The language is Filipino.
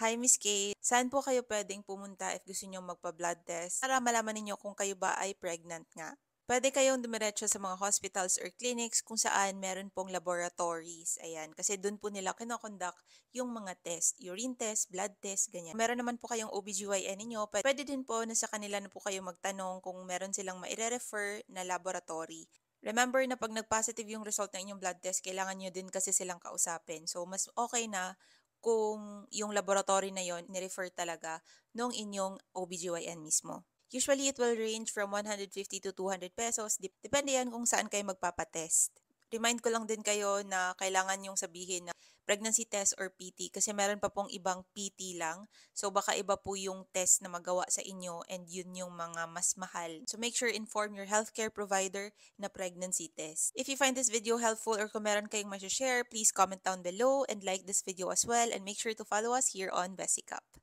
Hi Miss Kate, saan po kayo pwedeng pumunta if gusto niyo magpa-blood test para malaman ninyo kung kayo ba ay pregnant nga? Pwede kayong dumiretso sa mga hospitals or clinics kung saan meron pong laboratories. Ayan, kasi doon po nila kinokonduct yung mga test, urine test, blood test, ganyan. Meron naman po kayong OBGYN ninyo, pwede din po na sa kanila na po kayo magtanong kung meron silang maire-refer na laboratory. Remember na pag nag-positive yung result ng inyong blood test, kailangan nyo din kasi silang kausapin. So, mas okay na kung yung laboratory na yon ni-refer talaga nung inyong OBGYN mismo. Usually, it will range from 150 to 200 pesos. Depende yan kung saan kayo magpapatest. Remind ko lang din kayo na kailangan yung sabihin na pregnancy test or PT kasi meron pa pong ibang PT lang. So baka iba po yung test na magawa sa inyo and yun yung mga mas mahal. So make sure inform your healthcare provider na pregnancy test. If you find this video helpful or kung meron kayong share, please comment down below and like this video as well and make sure to follow us here on Vesicap.